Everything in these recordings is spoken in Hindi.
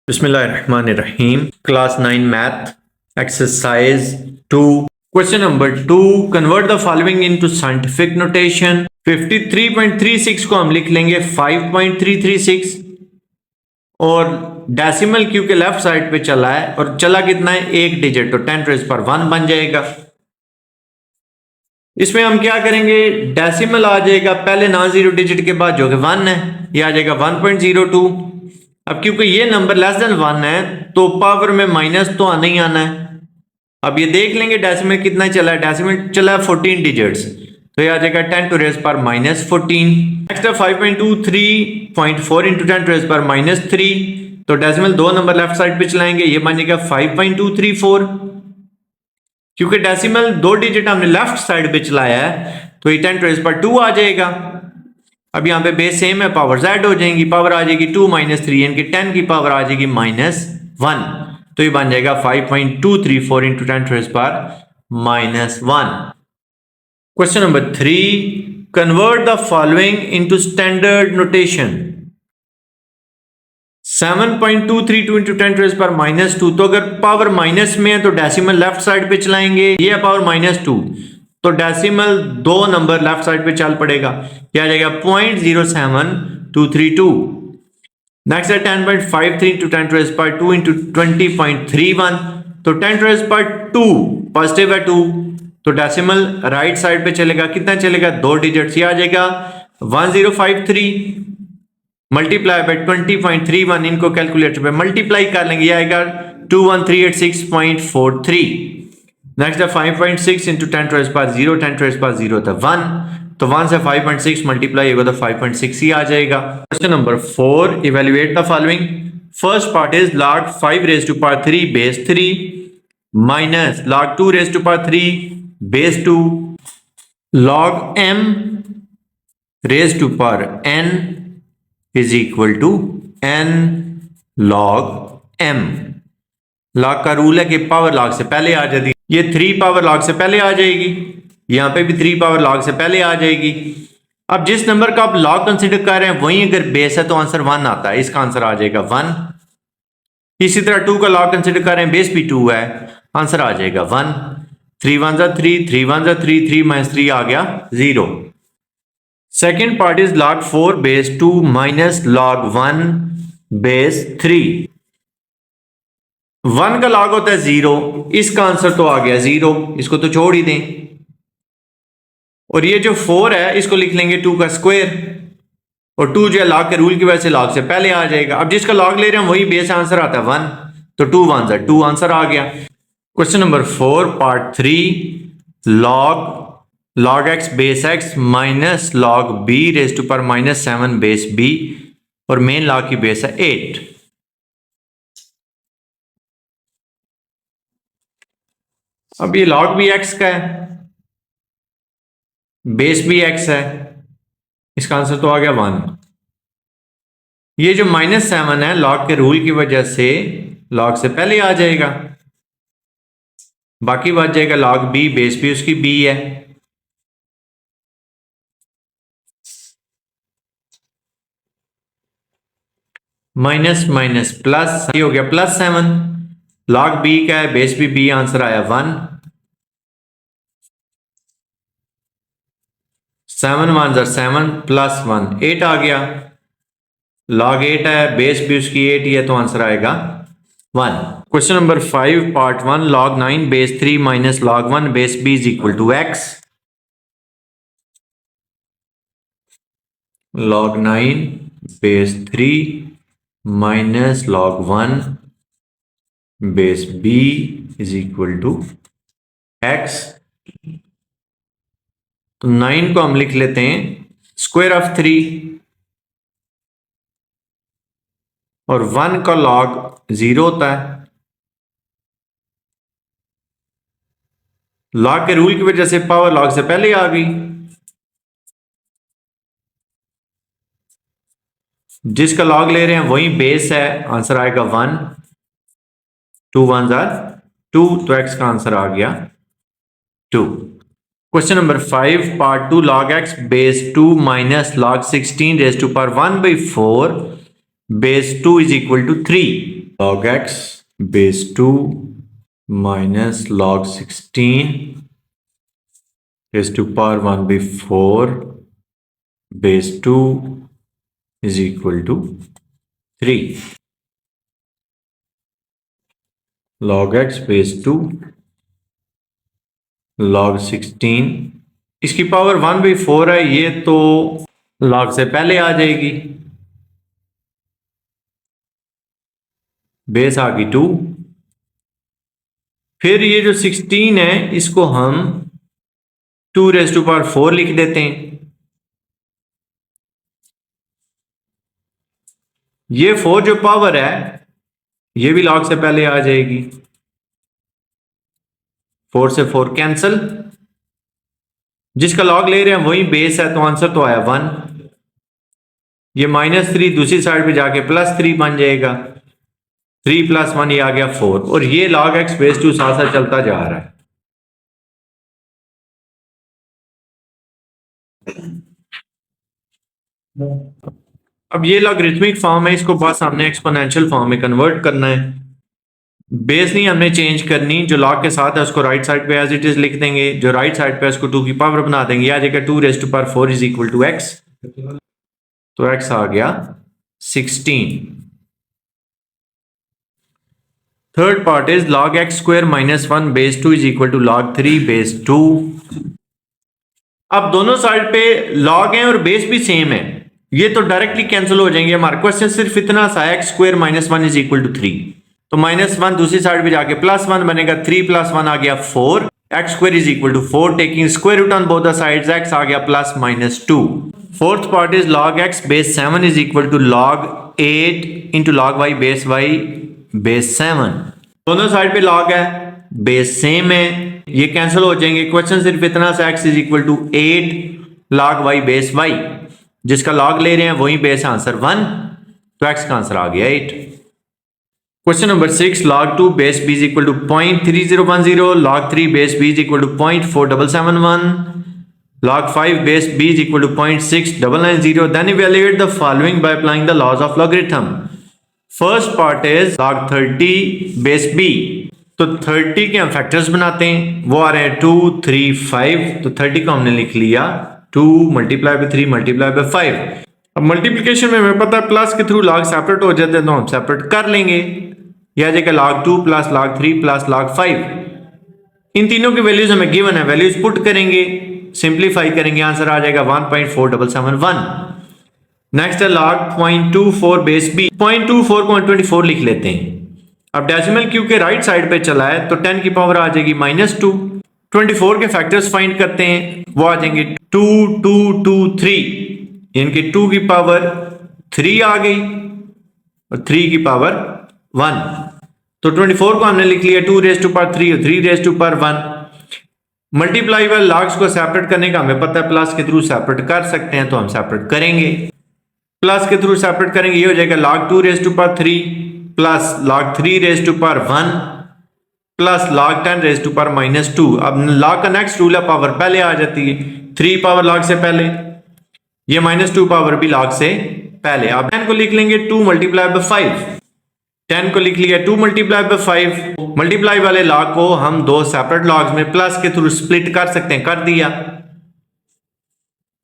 Bismillahirrahmanirrahim. Class 9 Math Exercise 2. Question number 2. Convert the following into scientific notation. 53.36 को हम लिख लेंगे 5.336 और डेसिमल क्योंकि लेफ्ट साइड पे चला है और चला कितना है एक डिजिट, तो 10⁻1 बन जाएगा। इसमें हम क्या करेंगे, डेसिमल आ जाएगा पहले नॉन जीरो डिजिट के बाद जो कि 1 है, ये आ जाएगा 1.02। अब क्योंकि ये नंबर लेस देन 1 है तो पावर में माइनस तो आना ही आना है। अब ये देख लेंगे डेसिमल कितना चला है, डेसिमल चला है 14 डिजिट्स, तो ये आ जाएगा 10⁻⁻14। नेक्स्ट है 5.23.4 इंटू 10⁻⁻3, तो डेसिमल दो नंबर लेफ्ट साइड पे चलाएंगे, ये बन जाएगा 5.234। क्योंकि डेसिमल दो डिजिट हमने लेफ्ट साइड पे चलाया है तो ये 10⁻2 आ जाएगा। अब यहाँ पे बेस सेम है, पावर z हो जाएंगी, पावर आ जाएगी 2 - 3 यानी कि 10 की पावर आ जाएगी -1, तो ये बन जाएगा 5.234 into 10⁻⁻1। Question number 3, convert the following into standard notation. 7.232 into 10⁻⁻2, तो अगर पावर माइनस में है तो डेसिमल लेफ्ट साइड पे चलाएंगे, ये है पावर -2 तो डेसिमल दो नंबर लेफ्ट साइड पे चल पड़ेगा, क्या आ जाएगा 0.07232। नेक्स्ट है 10.53 इंटू 10⁻2 इंटू 20.31, तो 10⁻2 पॉजिटिव है 2 तो डेसिमल राइट साइड पे चलेगा, कितना चलेगा दो डिजिट, ये आ जाएगा 1053 मल्टीप्लाई बाय 20.31, इनको कैलकुलेटर पे मल्टीप्लाई कर लेंगे, ये आएगा 21386.43। नेक्स्ट है 5.6 इंटू 10⁻0, 10⁻0 था 1, तो 1 से 5.6 मल्टीप्लाई होगा तो 5.6 ही आ जाएगा। Question number 4, evaluate the following. First part is log 5⁻³ base 3 minus log 2⁻³ base 2 log m⁻n is equal to n log m। log का रूल है कि पावर log से पहले आ जाती है, ये 3 पावर log से पहले आ जाएगी, यहां पे भी 3 पावर log से पहले आ जाएगी। अब जिस नंबर का आप log कंसीडर कर रहे हैं वही अगर बेस है तो आंसर 1 आता है, इसका आंसर आ जाएगा 1। इसी तरह 2 का log कंसीडर कर रहे हैं, बेस भी 2 है, आंसर आ जाएगा 1। 3 1 3, 3 1 3, 3 - 3 आ गया 0। Second part is log 4 base 2 minus log 1 base 3। 1 का log होता है 0, इसका आंसर तो आ गया 0, इसको तो छोड़ ही दें। और ये जो 4 है इसको लिख लेंगे 2 का स्क्वायर, और 2 जो है log के रूल की वजह से log से पहले आ जाएगा। अब जिसका log ले रहे हैं वही बेस आंसर आता है 1, तो 2 1 2 आंसर आ गया। Question number 4 part 3, log x base x minus log b⁻⁻7 base b, और मेन log की बेस है 8। अब ये log भी x का है, बेस भी x है, इसका आंसर तो आ गया 1। ये जो -7 है log के रूल की वजह से log से पहले आ जाएगा, बाकी बच जाएगा log b, बेस भी उसकी b है। माइनस माइनस प्लस, ये हो गया +7, log b का है, बेस भी b, आंसर आया 1। 7 1 7 +1 8 आ गया, log 8 है, बेस भी उसकी 8 ही है, तो आंसर आएगा 1। Question number 5 part 1, log 9 base 3 minus log 1 base b is equal to x। log 9 base 3 minus log 1 base b is equal to x। तो 9 को हम लिख लेते हैं स्क्वायर ऑफ 3, और 1 का log 0 होता है, log के रूल की वजह से पावर log से पहले आ गई, जिसका log ले रहे हैं वही बेस है, आंसर आएगा 1। 2 1 2, तो x का आंसर आ गया 2। Question number 5 part 2, log x base 2 minus log 16⁻1/4 base 2 is equal to 3। log x base 2 minus log 16 raised to power 1 by 4 base 2 is equal to 3. log x base 2 log 16, इसकी पावर 1 by 4 है, ये तो log से पहले आ जाएगी, बेस आ गई 2। फिर ये जो 16 है इसको हम 2 raised to power 4 लिख देते हैं। ये 4 जो पावर है ये भी log से पहले आ जाएगी, 4 से 4 कैंसल, जिसका log ले रहे हैं वही बेस है, तो आंसर तो आया 1। ये -3 दूसरी साइड पे जाके +3 बन जाएगा, 3 + 1 ये आ गया 4, और ये log x बेस 2 साथ साथ चलता जा रहा है। अब ये लॉगरिथमिक फॉर्म है, इसको बस हमने एक्सपोनेंशियल फॉर्म में कन्वर्ट करना है। बेस नहीं हमने चेंज करनी, जो log के साथ है उसको राइट साइड पे एज इट इज लिख देंगे, जो राइट साइड पे उसको 2 की पावर बना देंगे, आ जाएगा 2 raised to power 4 is equal to x, तो x आ गया 16। Third part is log x square minus 1 base 2 is equal to log 3 base 2। अब दोनों साइड पे log है और बेस भी सेम है, ये तो डायरेक्टली कैंसिल हो जाएंगे। हमारा क्वेश्चन सिर्फ इतना सा है, x square minus 1 is equal to 3, तो -1 दूसरी साइड पे जाके +1 बनेगा, 3 + 1 आ गया 4, x square is equal to 4, taking square root on both the sides, x आ गया +-2। Fourth part is log x base 7 is equal to log 8 into log y base 7। दोनों साइड पे log है, बेस सेम है, ये कैंसिल हो जाएंगे। क्वेश्चन सिर्फ इतना सा, x is equal to 8 log y base y, जिसका log ले रहे हैं वही बेस, आंसर 1, तो x का आंसर आ गया 8। Question number 6, log 2 base b is equal to 0.3010, log 3 base b is equal to 0.4771, log 5 base b is equal to 0.6990, then evaluate the following by applying the laws of logarithm। First part is log 30 base b, तो 30 के हम फैक्टर्स बनाते हैं, वो आ रहे हैं 2 3 5, तो 30 को हमने लिख लिया 2 × 3 × 5। अब मल्टीप्लिकेशन में हमें पता है प्लस के थ्रू log सेपरेट हो जाते हैं, तो हम सेपरेट कर लेंगे, यह आ जाएगा log 2 + log 3 + log 5। इन तीनों की वैल्यूज हमें गिवन है, वैल्यूज पुट करेंगे, सिंप्लीफाई करेंगे, आंसर आ जाएगा 1.4771। नेक्स्ट है log 0.24 base b, 0.24 को 24 लिख लेते हैं। अब डेसिमल क्योंकि राइट साइड पे चला है, तो 10 की पावर आ जाएगी -2। 24 के फैक्टर्स फाइंड करते हैं, वो आ जाएंगे 2 2 2 3, इनके 2 की पावर 3 आ गई और 3 की पावर 1, तो 24 को हमने लिख लिया 2 raised to power 3 और 3 raised to power 1। मल्टीप्लाई वाले लॉग्स को सेपरेट करने का हमें पता है, प्लस के थ्रू सेपरेट कर सकते हैं, तो हम सेपरेट करेंगे, प्लस के थ्रू सेपरेट करेंगे, ये हो जाएगा log 2 raised to power 3 plus log 3 raised to power 1 plus log 10 raised to power -2। अब log का नेक्स्ट रूल है, पावर पहले आ जाती है, 3 पावर log से पहले, ये -2 पावर भी log से पहले। अब 10 को लिख लेंगे 2 × 5, 10 को लिख लिया 2 × 5। मल्टीप्लाई वाले log को हम दो सेपरेट लॉग्स में प्लस के थ्रू स्प्लिट कर सकते हैं, कर दिया।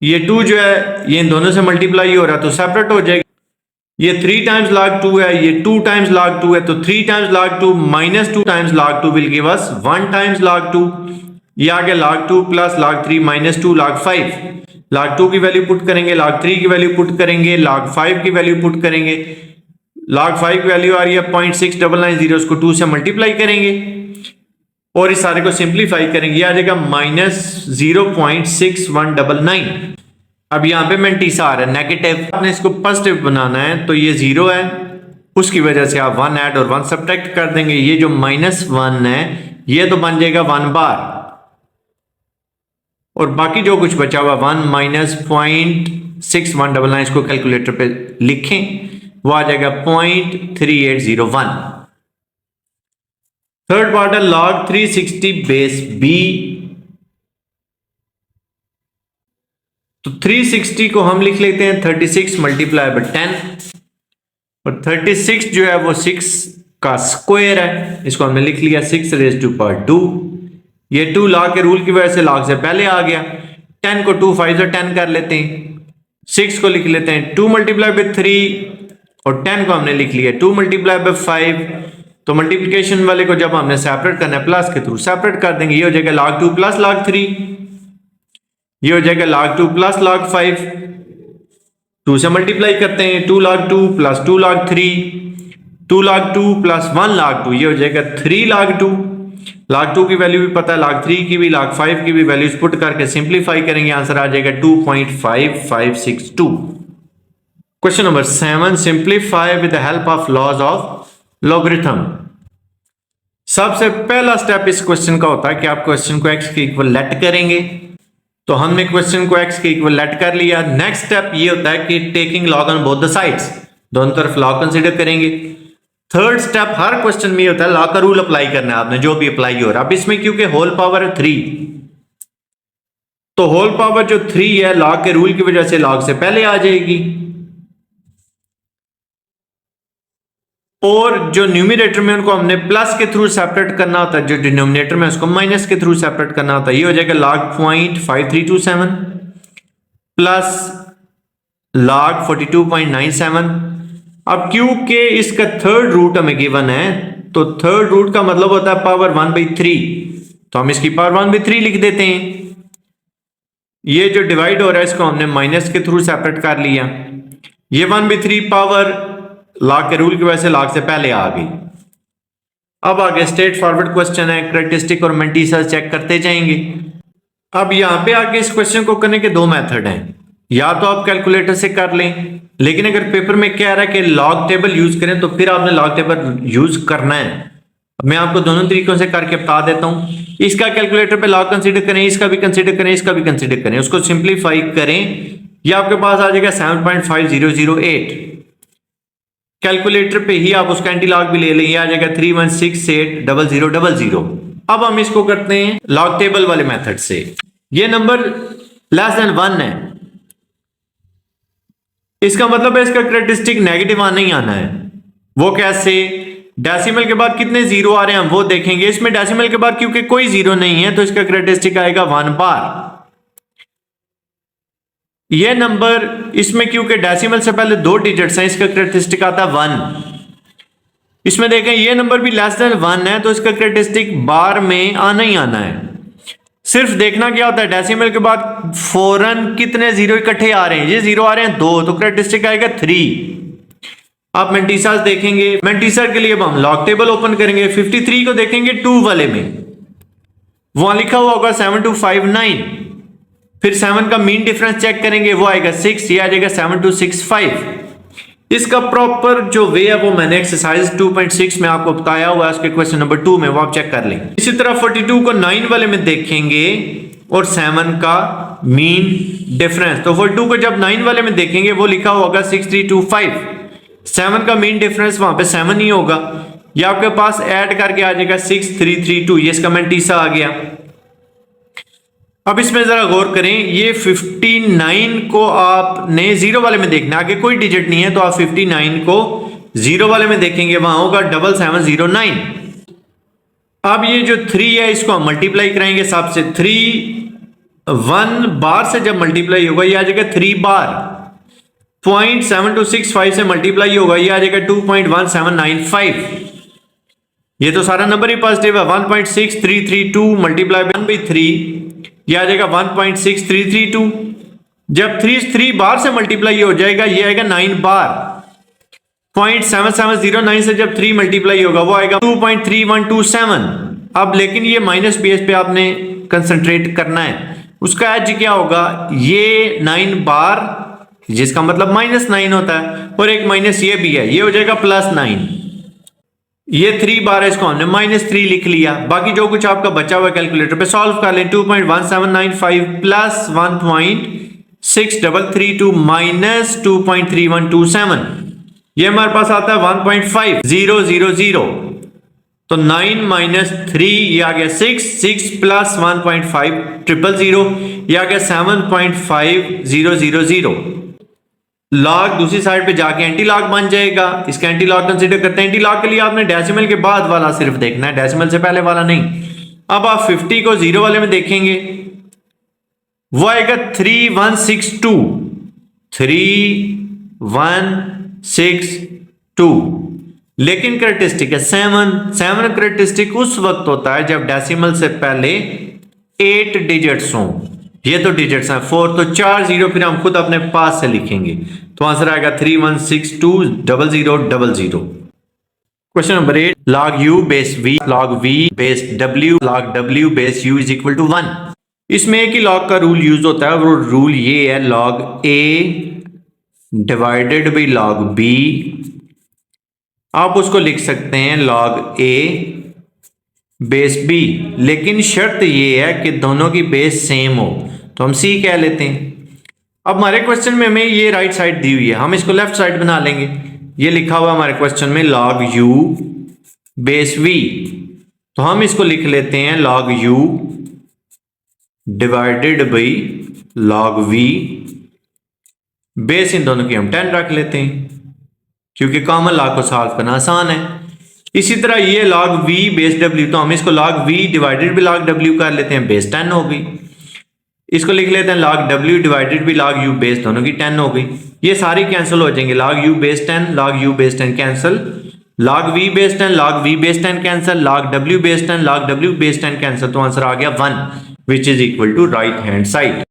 ये 2 जो है ये इन दोनों से मल्टीप्लाई हो रहा है, तो सेपरेट हो जाएगा। ये 3 times log 2 है, ये 2 times log 2 है, तो 3 times log 2 - 2 times log 2 will give us 1 times log 2। ये आ गया log 2 plus log 3 -2 log 5। log 2 की वैल्यू पुट करेंगे, log 3 की वैल्यू पुट करेंगे, log 5 की वैल्यू पुट करेंगे। log 5 की वैल्यू आ रही है 0.6990, उसको 2 से मल्टीप्लाई करेंगे और इस सारे को सिंप्लीफाई करेंगे, ये आ जाएगा -0.6199। अब यहाँ पे मेंटीसा आ रहा है नेगेटिव, आपने इसको पॉजिटिव बनाना है, तो ये 0 है, उसकी वजह से आप 1 ऐड और 1 सब्ट्रैक्ट कर देंगे। ये जो -1 है ये तो बन जाएगा 1 बार, और बाकी जो कुछ बचा हुआ 1 -0.6199, इसको कैलकुलेटर पे लिखें, वो आ जाएगा 0.3801। थर्ड पार्ट है log 360 base b, तो 360 को हम लिख लेते हैं 36 × 10, और 36 जो है वो 6 का स्क्वायर है, इसको हमने लिख लिया 6⁻²। ये 2 log के रूल की वजह से log से पहले आ गया। 10 को 2 5 से 10 कर लेते हैं, 6 को लिख लेते हैं 2 × 3 और 10 को हमने लिख लिया 2 × 5। तो मल्टीप्लिकेशन वाले को जब हमने सेपरेट करना है प्लस के थ्रू सेपरेट कर देंगे। ये हो जाएगा log 2 + log 3, ये हो जाएगा log 2 + log 5। 2 से मल्टीप्लाई करते हैं 2 log 2 + 2 log 3, 2 log 2 + 1 log 2, ये हो जाएगा 3 log 2। log 2 की वैल्यू भी पता है, log 3 की भी, log 5 की भी वैल्यूज पुट करके सिंप्लीफाई करेंगे, आंसर आ जाएगा 2.5562। Question number 7, simplify with the help of laws of logarithm. सबसे पहला स्टेप इस क्वेश्चन का होता है कि आप क्वेश्चन को x के इक्वल लेट करेंगे। तो हमने क्वेश्चन को x के इक्वल लेट कर लिया। नेक्स्ट स्टेप ये होता है कि taking log on both the sides, दोनों तरफ लॉग कंसीडर करेंगे। थर्ड स्टेप हर क्वेश्चन में होता है लॉग का रूल अप्लाई करना है आपने, जो भी अप्लाई हो रहा है। अब इसमें क्योंकि होल पावर है 3, तो होल पावर जो 3 है लॉग के रूल की वजह से लॉग से पहले आ जाएगी, और जो न्यूमरेटर में उनको हमने प्लस के थ्रू सेपरेट करना होता है, जो डिनोमिनेटर में उसको माइनस के थ्रू सेपरेट करना होता है। ये हो जाएगा log 0.5327 प्लस log 42.97। अब क्योंकि इसका थर्ड रूट हमें गिवन है, तो थर्ड रूट का मतलब होता है पावर 1/3, तो हम इसकी पावर 1/3 लिख देते हैं। ये जो डिवाइड हो रहा है इसको हमने माइनस के थ्रू सेपरेट कर लिया। ये 1/3 पावर लॉग के रूल की वजह से लॉग से पहले आ गई। अब आगे स्ट्रेट फॉरवर्ड क्वेश्चन है, कैरेक्टरिस्टिक और मल्टीपल चेक करते जाएंगे। अब यहां पे आगे इस क्वेश्चन को करने के दो मेथड हैं, या तो आप कैलकुलेटर से कर लें, लेकिन अगर पेपर में क्या रहा है कि लॉग टेबल यूज करें तो फिर आपने लॉग टेबल यूज करना है। मैं आपको दोनों तरीकों से करके बता देता हूं। इसका कैलकुलेटर पे लॉग कंसीडर करें, इसका भी कंसीडर करें, इसका भी कंसीडर करें, उसको सिंप्लीफाई करें, ये आपके पास आ जाएगा 7.5008। कैलकुलेटर पे ही आप उसका एंटी लॉग भी ले लेंगे, आ जाएगा 31680000। अब हम इसको करते हैं लॉग टेबल वाले मेथड से। ये नंबर लेस देन 1 है, इसका मतलब है इसका कैरेक्टरिस्टिक नेगेटिव आना ही आना है। वो कैसे? डेसिमल के बाद कितने जीरो आ रहे हैं हम वो देखेंगे। इसमें डेसिमल के बाद क्योंकि कोई जीरो नहीं है तो इसका कैरेक्टरिस्टिक आएगा 1 बार। ये नंबर इसमें क्योंकि डेसिमल से पहले 2 डिजिट्स हैं, इसका कैरेक्टरिस्टिक आता है 1। इसमें देखें ये नंबर भी लेस देन 1 है तो इसका कैरेक्टरिस्टिक बार में आना ही आना है। सिर्फ देखना क्या होता है, डेसिमल के बाद फौरन कितने जीरो इकट्ठे आ रहे हैं, ये जीरो आ रहे हैं 2, तो कैरेक्टरिस्टिक आएगा 3। आप मेंटिसर्स देखेंगे, मेंटिसर के लिए अब हम लॉग टेबल ओपन करेंगे। 53 को देखेंगे 2 वाले में, वहां लिखा हुआ होगा 7259। फिर 7 का मीन डिफरेंस चेक करेंगे, वो आएगा 6, ये आ जाएगा 7265। इसका प्रॉपर जो वे है वो मैंने एक्सरसाइज 2.6 में आपको बताया हुआ है, उसके क्वेश्चन नंबर 2 में, वो आप चेक कर लें। इसी तरह 42 को 9 वाले में देखेंगे और 7 का मीन डिफरेंस, तो 42 को जब 9 वाले में देखेंगे वो लिखा होगा 6325। 7 का मीन डिफरेंस वहां पे 7 ही होगा, ये आपके पास ऐड करके आ जाएगा 6332, ये इसका मेंटिसा आ गया। अब इसमें जरा गौर करें, ये 59 को आपने 0 वाले में देखना, आगे कोई डिजिट नहीं है तो आप 59 को 0 वाले में देखेंगे, वहां होगा 7709। अब ये जो 3 है इसको हम मल्टीप्लाई कराएंगे सबसे, 3 1 बार से जब मल्टीप्लाई होगा ये आ जाएगा 3 बार। 0.7265 से मल्टीप्लाई होगा ये आ जाएगा 2.1795। ये तो सारा नंबर ही पॉजिटिव है। 1.6332 मल्टीप्लाई बाय 1/3 ये आ जाएगा 1.6332। जब 3 बार से मल्टीप्लाई हो जाएगा ये आएगा 9 बार। 0.7709 से जब 3 मल्टीप्लाई होगा वो आएगा 2.3127। अब लेकिन ये माइनस बेस पे आपने कंसंट्रेट करना है, उसका एज क्या होगा, ये 9 बार जिसका मतलब -9 होता है, और एक माइनस ये भी है, ये हो जाएगा +9। ये 3 बार है, इसको हमने -3 लिख लिया। बाकी जो कुछ आपका बचा हुआ कैलकुलेटर पे सॉल्व कर लें। 2.1795 प्लस 1.6332 माइनस 2.3127, ये हमारे पास आता है 1.5000। तो 9 माइनस 3 ये आ गया 6 प्लस 1.5000 ये आ गया 7.5000। लॉग दूसरी साइड पे जाके एंटी लॉग बन जाएगा। इसका एंटी लॉग कंसीडर करते हैं। एंटी लॉग के लिए आपने डेसिमल के बाद वाला सिर्फ देखना है, डेसिमल से पहले वाला नहीं। अब आप 50 को जीरो वाले में देखेंगे, वो आएगा 3162, 3162। लेकिन करेक्टरिस्टिक है 7 करेक्टरिस्टिक उस वक्त होता है जब डेसिमल से पहले 8 डिजिट्स हों। ये तो डिजिट्स हैं 4, तो 4 जीरो फिर हम खुद अपने पास से लिखेंगे, तो आंसर आएगा 31620000। Question number 8, log u base v log v base w log w base u is equal to 1। इसमें एक ही लॉग का रूल यूज होता है, वो रूल ये है log a divided by log b। आप उसको लिख सकते हैं log a बेस b, लेकिन शर्त ये है कि दोनों की बेस सेम हो, तो हम c कह लेते हैं। अब हमारे क्वेश्चन में हमें ये राइट साइड दी हुई है, हम इसको लेफ्ट साइड बना लेंगे। ये लिखा हुआ हमारे क्वेश्चन में log u बेस v, तो हम इसको लिख लेते हैं log u divided by log v। Base in दोनों की हम 10 रख लेते हैं, क्योंकि कॉमन लॉग को सॉल्व करना आसान है। इसी तरह ये log v बेस w, तो हम इसको log v divided by log w कर लेते हैं, बेस 10 हो गई। इसको लिख लेते हैं log w divided by log u, base दोनों की 10 हो गई। ये सारी कैंसिल हो जाएंगे, log u base 10 log u base 10 cancel, log v base 10 log v base 10 cancel, log w base 10 log w base 10 cancel, तो आंसर आ गया 1 which is equal to right hand side.